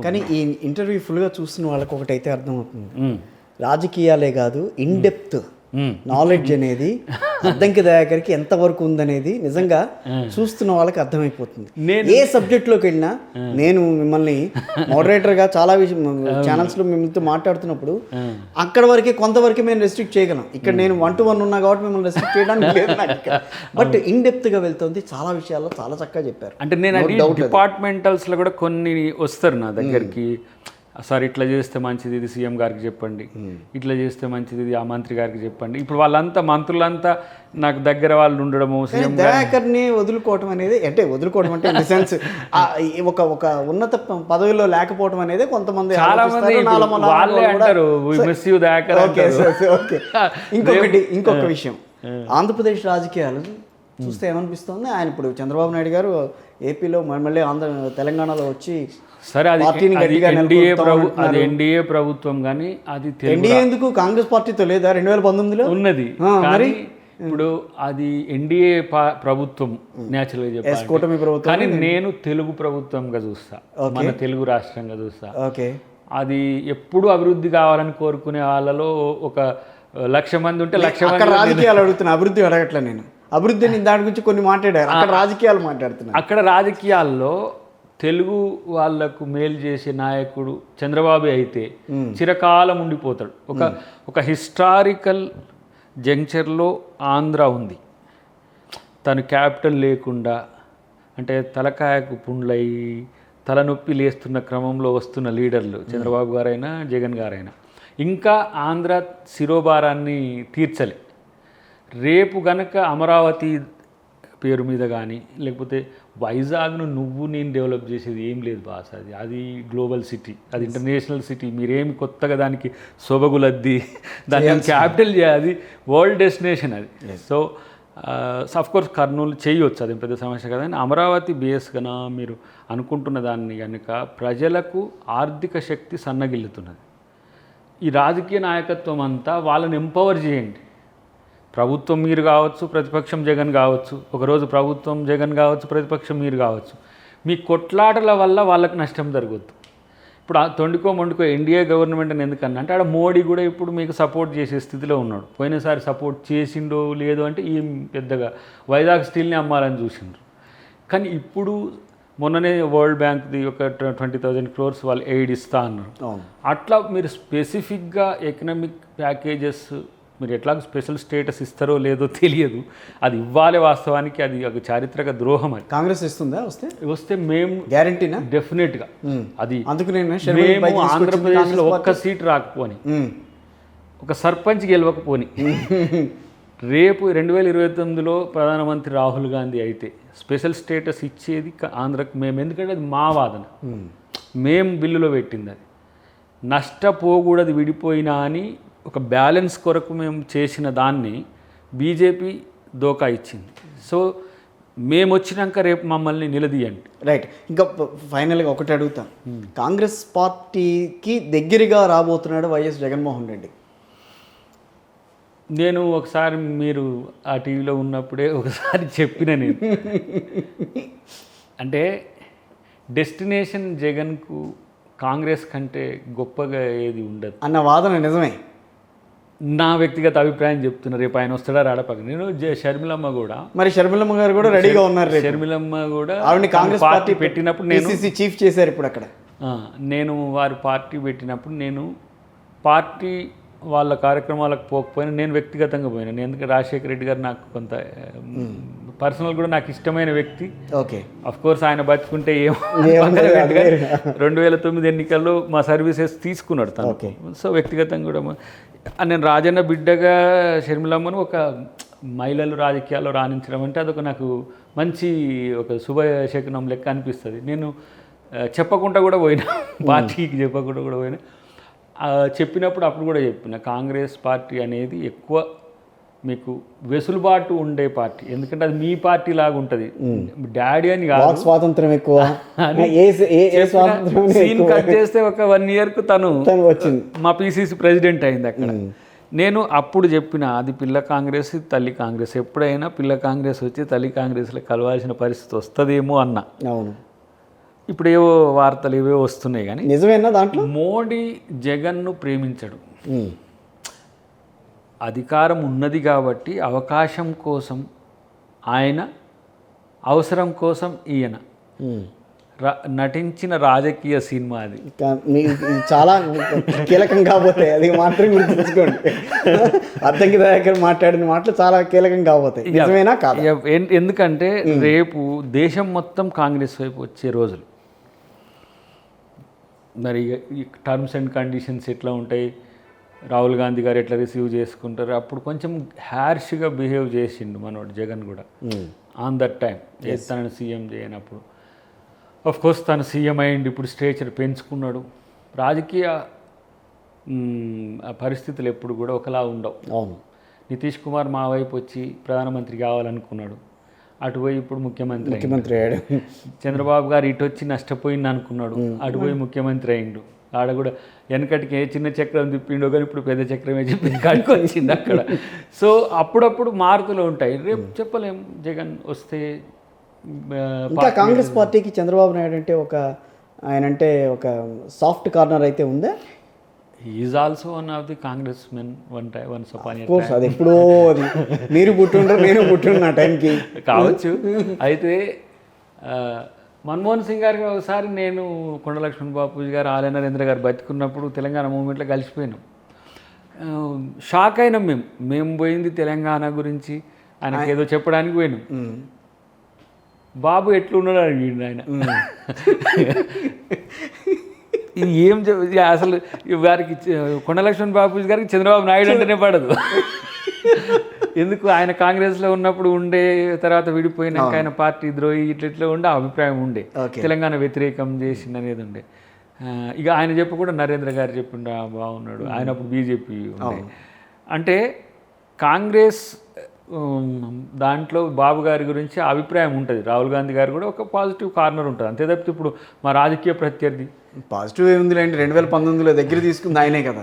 కానీ ఈ ఇంటర్వ్యూ ఫుల్గా చూస్తున్న వాళ్ళకి ఒకటైతే అర్థమవుతుంది, రాజకీయాలే కాదు ఇన్ డెప్త్ నాలెడ్జ్ అనేది అద్దంకి దయాకర్కి ఎంతవరకు ఉందనేది నిజంగా చూస్తున్న వాళ్ళకి అర్థమైపోతుంది. ఏ సబ్జెక్ట్లోకి వెళ్ళినా నేను మిమ్మల్ని మోడరేటర్గా చాలా ఛానల్స్లో మిమ్మల్ని మాట్లాడుతున్నప్పుడు అక్కడ వరకే కొంతవరకే మేము రెస్ట్రిక్ట్ చేయగలం. ఇక్కడ నేను 1-to-1 ఉన్నా కాబట్టి మిమ్మల్ని రెస్ట్రిక్ట్ చేయడానికి లేదు నాకు. బట్ ఇన్ డెప్త్గా వెళ్తుంది, చాలా విషయాల్లో చాలా చక్కగా చెప్పారు. అంటే నేను డిపార్ట్మెంటల్స్లో కూడా కొన్ని వస్తారు నా దగ్గరికి, సార్ ఇట్లా చేస్తే మంచిది, ఇది సీఎం గారికి చెప్పండి, ఇట్లా చేస్తే మంచిది, ఇది ఆ మంత్రి గారికి చెప్పండి. ఇప్పుడు వాళ్ళంతా మంత్రులంతా నాకు దగ్గర వాళ్ళు ఉండడము, సీఎం దయాకర్ని వదులుకోవటం అనేది, అంటే వదులుకోవడం అంటే ఇన్ ది సెన్స్ ఒక ఉన్నత పదవిలో లేకపోవడం అనేది కొంతమంది చాలా మంది వాళ్ళే అంటారు మిస్ యూ దయాకర్. ఇంకొక విషయం, ఆంధ్రప్రదేశ్ రాజకీయాలు చూస్తే ఏమనిపిస్తుంది, ఆయన ఇప్పుడు చంద్రబాబు నాయుడు గారు ఏపీలో మళ్ళీ తెలంగాణలో వచ్చి సరే అది ఎన్డీఏ ప్రభుత్వం, కానీ అది ఎన్డీఏ ఎందుకు కాంగ్రెస్ పార్టీతో లేదా 2019లో ఉన్నది. కానీ ఇప్పుడు అది ఎన్డీఏ ప్రభుత్వం న్యాచురల్గా చెప్పాలి, కూటమి ప్రభుత్వం. కానీ నేను తెలుగు ప్రభుత్వంగా చూస్తా, మన తెలుగు రాష్ట్రంగా చూస్తా. ఓకే, అది ఎప్పుడు అభివృద్ధి కావాలని కోరుకునే వాళ్ళలో ఒక 1,00,000 మంది ఉంటే 1,00,000 మంది రాజకీయాలు అడుగుతున్నా, అభివృద్ధి అడగట్లే నేను. అభివృద్ధిని దాని గురించి కొన్ని మాట్లాడారు, అక్కడ రాజకీయాలు మాట్లాడుతున్నారు. అక్కడ రాజకీయాల్లో తెలుగు వాళ్లకు మేలు చేసే నాయకుడు చంద్రబాబు అయితే చిరకాలం ఉండిపోతాడు. ఒక హిస్టారికల్ జంక్చర్లో ఆంధ్ర ఉంది, తను క్యాపిటల్ లేకుండా, అంటే తలకాయకు పుండ్లై తలనొప్పి లేస్తున్న క్రమంలో వస్తున్న లీడర్లు చంద్రబాబు గారైనా జగన్ గారైనా ఇంకా ఆంధ్ర శిరోభారాన్ని తీర్చలే. రేపు గనక అమరావతి పేరు మీద కానీ లేకపోతే వైజాగ్ను నువ్వు నేను డెవలప్ చేసేది ఏం లేదు బాస్, అది గ్లోబల్ సిటీ, అది ఇంటర్నేషనల్ సిటీ. మీరేమి కొత్తగా దానికి సొబగులద్ది దాన్ని క్యాపిటల్ చేయాలి, వరల్డ్ డెస్టినేషన్ అది. సో కోర్స్ కర్నూలు చేయవచ్చు, అది పెద్ద సమస్య కదా. అమరావతి బేస్ కన్నా మీరు అనుకుంటున్న దాన్ని కనుక ప్రజలకు ఆర్థిక శక్తి సన్నగిల్లుతున్నది. ఈ రాజకీయ నాయకత్వం అంతా వాళ్ళని ఎంపవర్ చేయండి. ప్రభుత్వం మీరు కావచ్చు, ప్రతిపక్షం జగన్ కావచ్చు, ఒకరోజు ప్రభుత్వం జగన్ కావచ్చు, ప్రతిపక్షం మీరు కావచ్చు. మీ కొట్లాటల వల్ల వాళ్ళకి నష్టం జరగద్దు. ఇప్పుడు తొండికో మొండికో ఎన్డీఏ గవర్నమెంట్ అని ఎందుకన్నా అంటే ఆడ మోడీ కూడా ఇప్పుడు మీకు సపోర్ట్ చేసే స్థితిలో ఉన్నాడు. పోయినసారి సపోర్ట్ చేసిండో లేదు అంటే ఈ పెద్దగా వైజాగ్ స్టీల్ని అమ్మాలని చూసిండ్రు. కానీ ఇప్పుడు మొన్ననే వరల్డ్ బ్యాంక్ది ఒక 20,000 crores వాళ్ళు ఎయిడ్ ఇస్తా అన్నారు. అట్లా మీరు స్పెసిఫిక్గా ఎకనామిక్ ప్యాకేజెస్ మీరు ఎట్లా స్పెషల్ స్టేటస్ ఇస్తారో లేదో తెలియదు, అది ఇవ్వాలి. వాస్తవానికి అది ఒక చారిత్రక ద్రోహం. అది కాంగ్రెస్ ఇస్తుందా? వస్తే మేము గ్యారంటీనా? డెఫినెట్గా. అది అందుకు మేము ఆంధ్రప్రదేశ్లో ఒక్క సీట్ రాకపోని, ఒక సర్పంచ్ గెలవకపోని, రేపు 2029లో ప్రధానమంత్రి రాహుల్ గాంధీ అయితే స్పెషల్ స్టేటస్ ఇచ్చేది ఆంధ్రకు మేము. ఎందుకంటే అది మా వాదన, మేము బిల్లులో పెట్టింది. అది నష్టపోకూడదు విడిపోయినా అని ఒక బ్యాలెన్స్ కొరకు మేము చేసిన దాన్ని బీజేపీ దోకా ఇచ్చింది. సో మేము వచ్చినాక రేపు మమ్మల్ని నిలదీయండి. రైట్. ఇంకా ఫైనల్గా ఒకటి అడుగుతాం, కాంగ్రెస్ పార్టీకి దగ్గరగా రాబోతున్నాడు వైఎస్ జగన్మోహన్ రెడ్డి. నేను ఒకసారి మీరు ఆ టీవీలో ఉన్నప్పుడే ఒకసారి చెప్పిన, నేను అంటే డెస్టినేషన్ జగన్కు కాంగ్రెస్ కంటే గొప్పగా ఏది ఉండదు అన్న వాదన నిజమే. నా వ్యక్తిగత అభిప్రాయం చెప్తున్నా. రేపు ఆయన వస్తాడా రాడా పక్కన. నేను షర్మిలమ్మ కూడా, మరి షర్మిలమ్మ గారు కూడా రెడీగా ఉన్నారు. షర్మిలమ్మ కూడా ఆవిడని కాంగ్రెస్ పార్టీ పెట్టినప్పుడు నేను చీఫ్ చేశారు. ఇప్పుడు అక్కడ నేను వారి పార్టీ పెట్టినప్పుడు నేను పార్టీ వాళ్ళ కార్యక్రమాలకు పోకపోయినా నేను వ్యక్తిగతంగా పోయినాను. ఎందుకంటే రాజశేఖర రెడ్డి గారు నాకు కొంత పర్సనల్ కూడా నాకు ఇష్టమైన వ్యక్తి. ఓకే, అఫ్ కోర్స్ ఆయన బతుకుంటే 2009 ఎన్నికల్లో మా సర్వీసెస్ తీసుకున్నాడు తను. సో వ్యక్తిగతంగా కూడా నేను రాజన్న బిడ్డగా షర్మిలమ్మను ఒక మహిళలు రాజకీయాల్లో రాణించడం అంటే అదొక నాకు మంచి ఒక శుభశకునం లెక్క అనిపిస్తుంది. నేను చెప్పకుండా కూడా పోయినా, పార్టీకి చెప్పకుండా కూడా పోయినా. చెప్పినప్పుడు అప్పుడు కూడా చెప్పిన, కాంగ్రెస్ పార్టీ అనేది ఎక్కువ మీకు వెసులుబాటు ఉండే పార్టీ. ఎందుకంటే అది మీ పార్టీ లాగా ఉంటుంది. డాడీ అని కాదు, స్వాతంత్రం ఎక్కువ. సీన్ కట్ చేస్తే ఒక 1 yearకు తను మా పిసిసి ప్రెసిడెంట్ అయింది అక్కడ. నేను అప్పుడు చెప్పిన, అది పిల్ల కాంగ్రెస్, తల్లి కాంగ్రెస్. ఎప్పుడైనా పిల్ల కాంగ్రెస్ వచ్చి తల్లి కాంగ్రెస్లో కలవాల్సిన పరిస్థితి వస్తుందేమో అన్న. అవును, ఇప్పుడు ఏవో వార్తలు ఏవో వస్తున్నాయి కానీ నిజమేనా దాంట్లో? మోడీ జగన్ను ప్రేమించడు. ఉమ్, అధికారం ఉన్నది కాబట్టి అవకాశం కోసం ఆయన, అవసరం కోసం ఈయన ఉమ్. నటించిన రాజకీయ సినిమా అది. ఇది చాలా కీలకం కాబోతాయి, అది మాత్రం గుర్తుంచుకోండి. అద్దంకి దయాకర్ మాట్లాడిన మాటలు చాలా కీలకం కాబోతాయి. నిజమేనా కాదు? ఎందుకంటే రేపు దేశం మొత్తం కాంగ్రెస్ వైపు వచ్చే రోజులు. మరి ఈ టర్మ్స్ అండ్ కండిషన్స్ ఎట్లా ఉంటాయి, రాహుల్ గాంధీ గారు ఎట్లా రిసీవ్ చేసుకుంటారు, అప్పుడు కొంచెం హ్యార్ష్గా బిహేవ్ చేసిండు మనోడు జగన్ కూడా ఆన్ దట్ టైం, తనను సీఎం చేయనప్పుడు. ఆఫ్ కోర్స్ తను సీఎం అయ్యిండు, ఇప్పుడు స్టేచర్ పెంచుకున్నాడు. రాజకీయ పరిస్థితులు ఎప్పుడు కూడా ఒకలా ఉండవు. అవును. నితీష్ కుమార్ మా వైపు వచ్చి ప్రధానమంత్రి కావాలనుకున్నాడు, అటుపోయి ఇప్పుడు ముఖ్యమంత్రి అయ్యాడు. చంద్రబాబు గారు ఇటు వచ్చి నష్టపోయింది అనుకున్నాడు, అటుపోయి ముఖ్యమంత్రి అయిండు. ఆడ కూడా వెనకటికి చిన్న చక్రం తిప్పిండో కానీ ఇప్పుడు పెద్ద చక్రమే చెప్పి కాడికి వచ్చింది అక్కడ. సో అప్పుడప్పుడు మార్పులు ఉంటాయి, రేపు చెప్పలేం. జగన్ వస్తే ఇంకా కాంగ్రెస్ పార్టీకి చంద్రబాబు నాయుడు అంటే ఆయన అంటే ఒక సాఫ్ట్ కార్నర్ అయితే ఉందా? Is also one of the Congress men once upon a course అది ఎప్పుడో, అది మీరు పుట్టుండ్రు నేను పుట్టుండ్రు ఆ టైంకి కావచ్చు. అయితే మన్మోహన్ సింగ్ గారికి ఒకసారి నేను కొండ లక్ష్మణ్ బాపూజీ గారు, ఆలయ నరేంద్ర గారు బతికున్నప్పుడు తెలంగాణ మూవ్మెంట్లో కలిసిపోయినాం. షాక్ అయినాం మేము పోయింది తెలంగాణ గురించి ఆయనకి ఏదో చెప్పడానికి పోయినాం. బాబు ఎట్లున్నాడు అడిగిండు ఆయన. ఇది ఏం అసలు వారికి కొండ లక్ష్మణ్ బాపూజీ గారికి చంద్రబాబు నాయుడు అంటేనే పడదు. ఎందుకు ఆయన కాంగ్రెస్లో ఉన్నప్పుడు ఉండే, తర్వాత విడిపోయినాక ఆయన పార్టీ ద్రోహి ఇట్లా ఉండే అభిప్రాయం ఉండే, తెలంగాణ వ్యతిరేకం చేసింది అనేది ఉండే. ఇక ఆయన చెప్పి కూడా నరేంద్ర గారు చెప్పిండు బాగున్నాడు, ఆయన అప్పుడు బీజేపీ ఉండే. అంటే కాంగ్రెస్ దాంట్లో బాబు గారి గురించి అభిప్రాయం ఉంటుంది. రాహుల్ గాంధీ గారు కూడా ఒక పాజిటివ్ కార్నర్ ఉంటుంది, అంతే తప్పితే ఇప్పుడు మా రాజకీయ ప్రత్యర్థి పాజిటివ్ ఏముంది లేండి, 2019లో దగ్గర తీసుకుంది ఆయనే కదా.